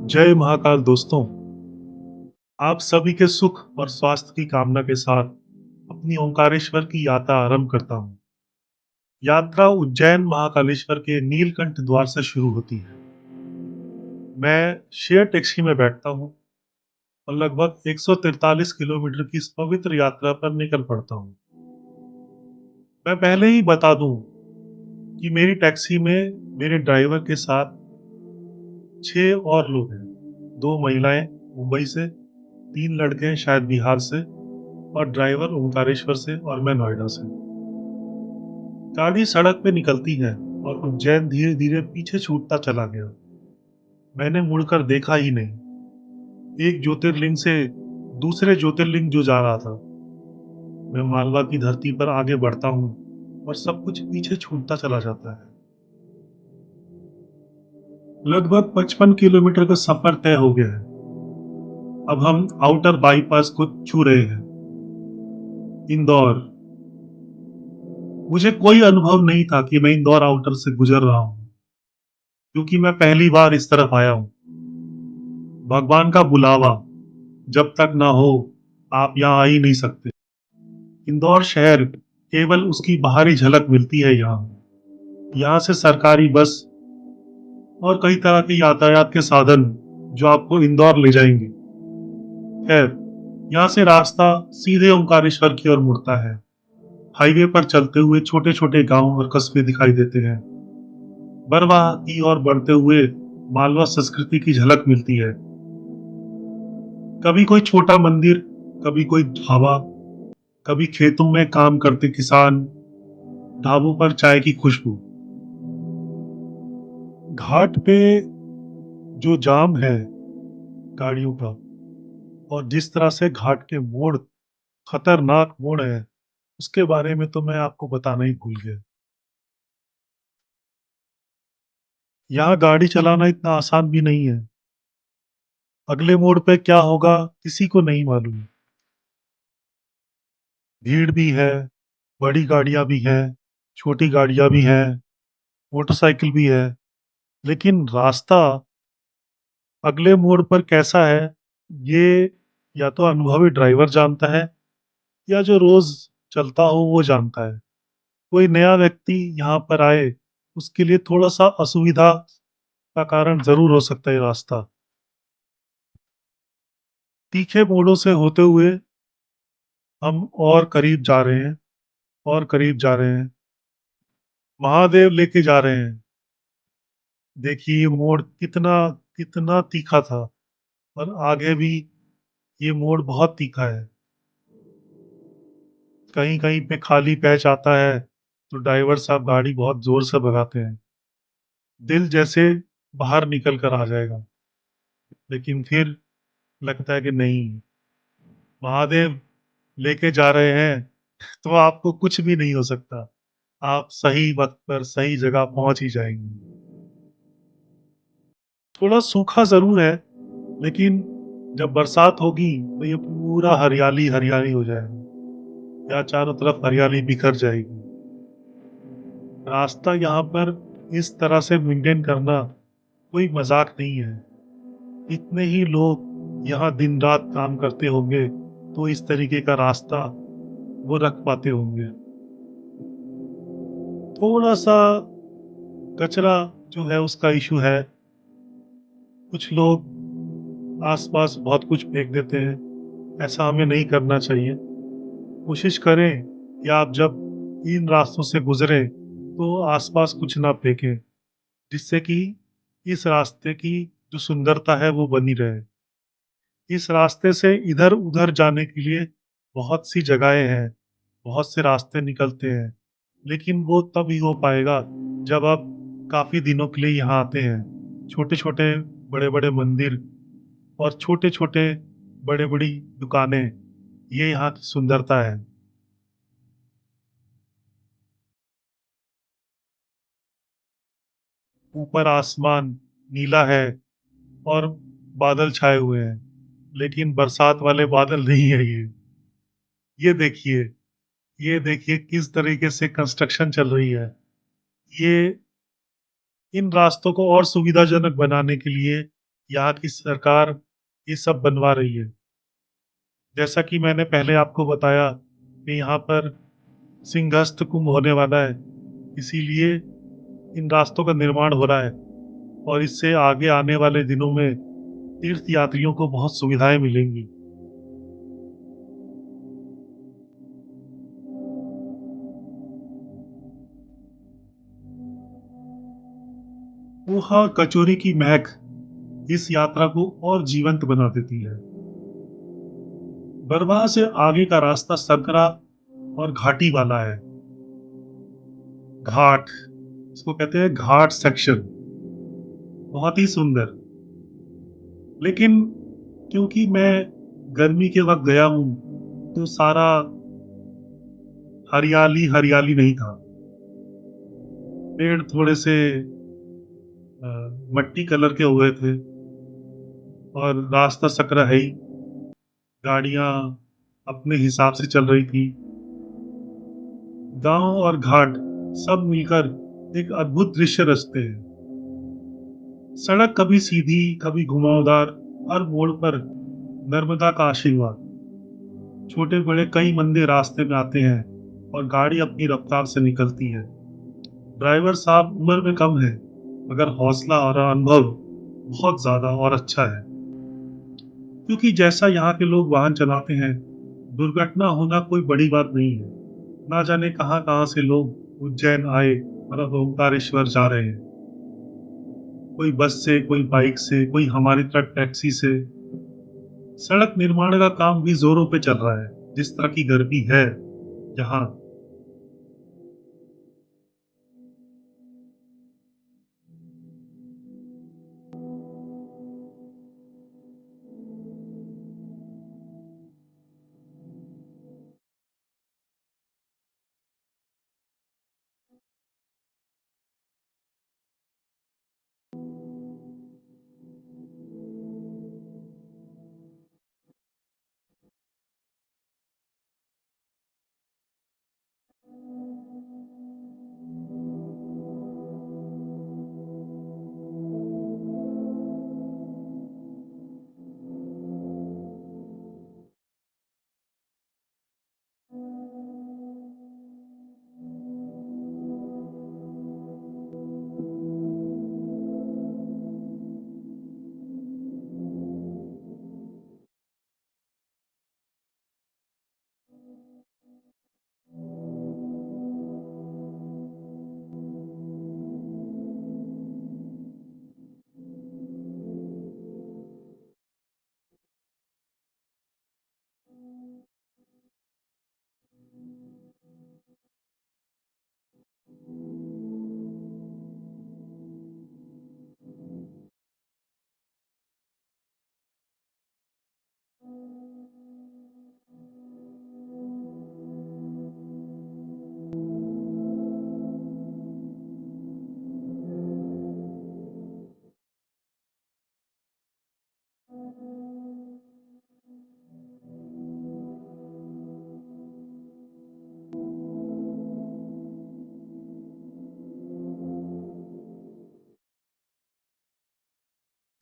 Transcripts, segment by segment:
जय महाकाल दोस्तों। आप सभी के सुख और स्वास्थ्य की कामना के साथ अपनी ओंकारेश्वर की यात्रा आरंभ करता हूँ। यात्रा उज्जैन महाकालेश्वर के नीलकंठ द्वार से शुरू होती है। मैं शेयर टैक्सी में बैठता हूँ और लगभग 143 किलोमीटर की इस पवित्र यात्रा पर निकल पड़ता हूँ। मैं पहले ही बता दूं कि मेरी टैक्सी में मेरे ड्राइवर के साथ 6 और लोग हैं। 2 महिलाएं मुंबई से, 3 लड़के हैं शायद बिहार से, और ड्राइवर ओंकारेश्वर से और मैं नोएडा से। गाड़ी सड़क पे निकलती है और उज्जैन धीरे धीरे पीछे छूटता चला गया। मैंने मुड़कर देखा ही नहीं। एक ज्योतिर्लिंग से दूसरे ज्योतिर्लिंग जो जा रहा था। मैं मालवा की धरती पर आगे बढ़ता हूँ और सब कुछ पीछे छूटता चला जाता है। लगभग 55 किलोमीटर का सफर तय हो गया है। अब हम आउटर बाईपास को छू रहे हैं, इंदौर। मुझे कोई अनुभव नहीं था कि मैं इंदौर आउटर से गुजर रहा हूँ, क्योंकि मैं पहली बार इस तरफ आया हूँ। भगवान का बुलावा जब तक ना हो, आप यहाँ आ ही नहीं सकते। इंदौर शहर केवल उसकी बाहरी झलक मिलती है यहाँ। यहाँ से सरकारी बस और कई तरह के यातायात के साधन जो आपको इंदौर ले जाएंगे। खैर, यहाँ से रास्ता सीधे ओंकारेश्वर की ओर मुड़ता है। हाईवे पर चलते हुए छोटे छोटे गांव और कस्बे दिखाई देते हैं। बरवाह की ओर बढ़ते हुए मालवा संस्कृति की झलक मिलती है। कभी कोई छोटा मंदिर, कभी कोई ढाबा, कभी खेतों में काम करते किसान, ढाबों पर चाय की खुशबू। घाट पे जो जाम है गाड़ियों का, और जिस तरह से घाट के मोड़, खतरनाक मोड़ है, उसके बारे में तो मैं आपको बताना ही भूल गया। यहाँ गाड़ी चलाना इतना आसान भी नहीं है। अगले मोड़ पे क्या होगा किसी को नहीं मालूम। भीड़ भी है, बड़ी गाड़ियां भी हैं, छोटी गाड़ियां भी हैं, मोटरसाइकिल भी है। लेकिन रास्ता अगले मोड़ पर कैसा है, ये या तो अनुभवी ड्राइवर जानता है, या जो रोज चलता हो वो जानता है। कोई नया व्यक्ति यहाँ पर आए, उसके लिए थोड़ा सा असुविधा का कारण जरूर हो सकता है रास्ता। तीखे मोड़ों से होते हुए हम और करीब जा रहे हैं, और करीब जा रहे हैं। महादेव लेके जा रहे हैं। देखिए ये मोड़ कितना कितना तीखा था, और आगे भी ये मोड़ बहुत तीखा है। कहीं कहीं पे खाली पैच आता है तो ड्राइवर साहब गाड़ी बहुत जोर से भगाते हैं। दिल जैसे बाहर निकल कर आ जाएगा, लेकिन फिर लगता है कि नहीं, महादेव लेके जा रहे हैं तो आपको कुछ भी नहीं हो सकता। आप सही वक्त पर सही जगह पहुंच ही जाएंगे। थोड़ा सूखा जरूर है, लेकिन जब बरसात होगी तो ये पूरा हरियाली हरियाली हो जाएगा। यहाँ चारों तरफ हरियाली बिखर जाएगी। रास्ता यहाँ पर इस तरह से मेंटेन करना कोई मजाक नहीं है। इतने ही लोग यहाँ दिन रात काम करते होंगे तो इस तरीके का रास्ता वो रख पाते होंगे। थोड़ा सा कचरा जो है उसका इशू है। कुछ लोग आसपास बहुत कुछ फेंक देते हैं। ऐसा हमें नहीं करना चाहिए। कोशिश करें कि आप जब इन रास्तों से गुजरें तो आसपास कुछ ना फेंकें, जिससे कि इस रास्ते की जो सुंदरता है वो बनी रहे। इस रास्ते से इधर उधर जाने के लिए बहुत सी जगहें हैं, बहुत से रास्ते निकलते हैं, लेकिन वो तभी हो पाएगा जब आप काफी दिनों के लिए यहाँ आते हैं। छोटे छोटे बड़े बड़े मंदिर और छोटे छोटे बड़े बड़ी दुकानें, ये यहाँ की सुंदरता है। ऊपर आसमान नीला है और बादल छाए हुए हैं, लेकिन बरसात वाले बादल नहीं है ये। ये देखिए, ये देखिए किस तरीके से कंस्ट्रक्शन चल रही है। ये इन रास्तों को और सुविधाजनक बनाने के लिए यहाँ की सरकार ये सब बनवा रही है। जैसा कि मैंने पहले आपको बताया कि यहाँ पर सिंहस्थ कुंभ होने वाला है, इसीलिए इन रास्तों का निर्माण हो रहा है और इससे आगे आने वाले दिनों में तीर्थ यात्रियों को बहुत सुविधाएं मिलेंगी। पोहा कचौरी की महक इस यात्रा को और जीवंत बना देती है। बरवाह से आगे का रास्ता सकरा और घाटी वाला है। घाट, इसको कहते हैं घाट सेक्शन, बहुत ही सुंदर। लेकिन क्योंकि मैं गर्मी के वक्त गया हूँ, तो सारा हरियाली हरियाली नहीं था। पेड़ थोड़े से मट्टी कलर के हुए थे और रास्ता सकरा है ही। गाड़ियां अपने हिसाब से चल रही थी। गांव और घाट सब मिलकर एक अद्भुत दृश्य रचते हैं। सड़क कभी सीधी, कभी घुमावदार, हर मोड़ पर नर्मदा का आशीर्वाद। छोटे बड़े कई मंदिर रास्ते में आते हैं और गाड़ी अपनी रफ्तार से निकलती है। ड्राइवर साहब उम्र में कम है, मगर हौसला और अनुभव बहुत ज्यादा और अच्छा है। क्योंकि जैसा यहाँ के लोग वाहन चलाते हैं, दुर्घटना होना कोई बड़ी बात नहीं है। ना जाने कहाँ कहाँ से लोग उज्जैन आए और अब ओंकारेश्वर जा रहे हैं। कोई बस से, कोई बाइक से, कोई हमारी तरह टैक्सी से। सड़क निर्माण का काम भी जोरों पे चल रहा है। जिस तरह की गर्मी है यहाँ,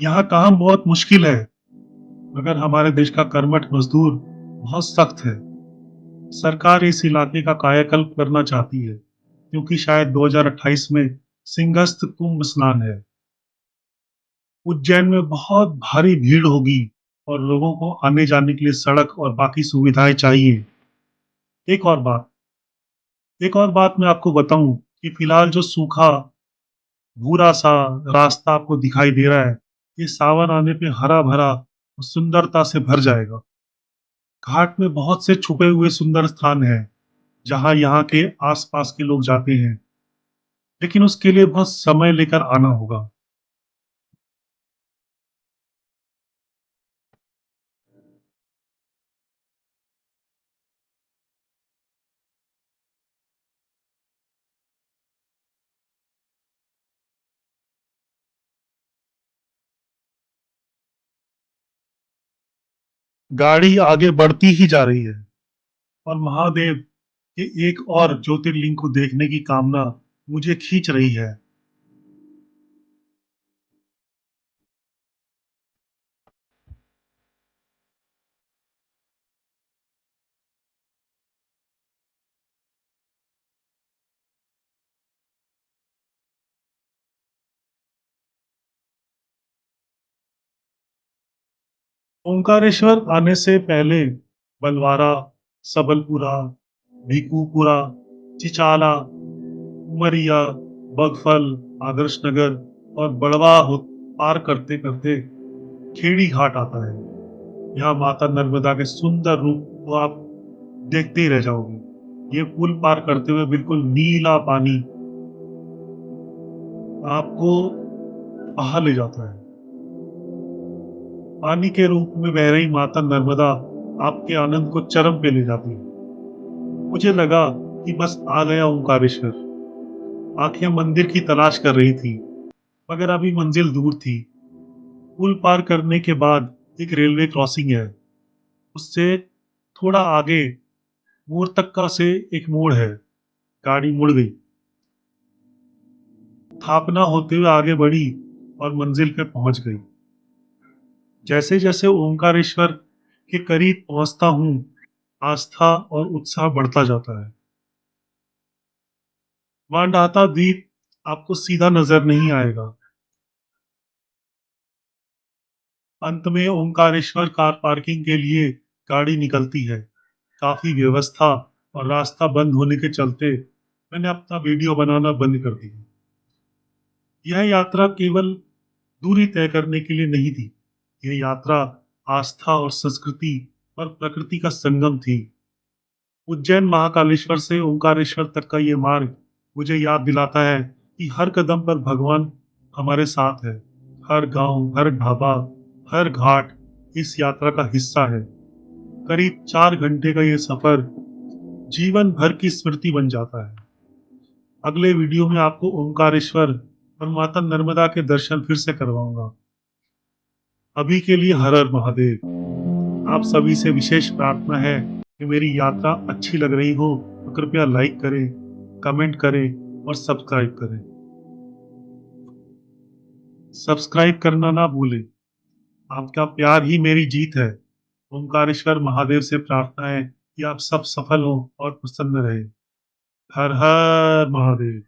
यहाँ काम बहुत मुश्किल है, मगर हमारे देश का कर्मठ मजदूर बहुत सख्त है। सरकार इस इलाके का कायाकल्प करना चाहती है, क्योंकि शायद 2028 में सिंहस्थ कुंभ स्नान है। उज्जैन में बहुत भारी भीड़ होगी और लोगों को आने जाने के लिए सड़क और बाकी सुविधाएं चाहिए। एक और बात एक और बात मैं आपको बताऊं कि फिलहाल जो सूखा भूरा सा रास्ता आपको दिखाई दे रहा है, ये सावन आने पे हरा भरा और सुंदरता से भर जाएगा। घाट में बहुत से छुपे हुए सुंदर स्थान हैं, जहां यहाँ के आसपास के लोग जाते हैं, लेकिन उसके लिए बहुत समय लेकर आना होगा। गाड़ी आगे बढ़ती ही जा रही है और महादेव के एक और ज्योतिर्लिंग को देखने की कामना मुझे खींच रही है। ओंकारेश्वर आने से पहले बलवारा, सबलपुरा, भिकूपुरा, चिचाला, उमरिया, बगफल, आदर्श नगर और बड़वा पार करते करते खेड़ी घाट आता है। यहाँ माता नर्मदा के सुंदर रूप को आप देखते ही रह जाओगे। ये पुल पार करते हुए बिल्कुल नीला पानी आपको बहा ले जाता है। पानी के रूप में बह रही माता नर्मदा आपके आनंद को चरम पे ले जाती है। मुझे लगा कि बस आ गया ओंकारेश्वर। आंखें मंदिर की तलाश कर रही थी, मगर अभी मंजिल दूर थी। पुल पार करने के बाद एक रेलवे क्रॉसिंग है। उससे थोड़ा आगे मोड़ तक का से एक मोड़ है। गाड़ी मुड़ गई। स्थापना होते हुए आगे बढ़ी और मंजिल पे पहुंच गई। जैसे जैसे ओंकारेश्वर के करीब पहुंचता हूँ, आस्था और उत्साह बढ़ता जाता है। मांधाता द्वीप आपको सीधा नजर नहीं आएगा। अंत में ओंकारेश्वर कार पार्किंग के लिए गाड़ी निकलती है। काफी व्यवस्था और रास्ता बंद होने के चलते मैंने अपना वीडियो बनाना बंद कर दिया। यह यात्रा केवल दूरी तय करने के लिए नहीं थी। यह यात्रा आस्था और संस्कृति और प्रकृति का संगम थी। उज्जैन महाकालेश्वर से ओंकारेश्वर तक का ये मार्ग मुझे याद दिलाता है कि हर कदम पर भगवान हमारे साथ है। हर गांव, हर ढाबा, हर घाट इस यात्रा का हिस्सा है। करीब 4 घंटे का ये सफर जीवन भर की स्मृति बन जाता है। अगले वीडियो में आपको ओंकारेश्वर और माता नर्मदा के दर्शन फिर से करवाऊंगा। अभी के लिए हर हर महादेव। आप सभी से विशेष प्रार्थना है कि मेरी यात्रा अच्छी लग रही हो तो कृपया लाइक करें, कमेंट करें और सब्सक्राइब करें। सब्सक्राइब करना ना भूलें। आपका प्यार ही मेरी जीत है। ओंकारेश्वर महादेव से प्रार्थना है कि आप सब सफल हों और प्रसन्न रहें। हर हर महादेव।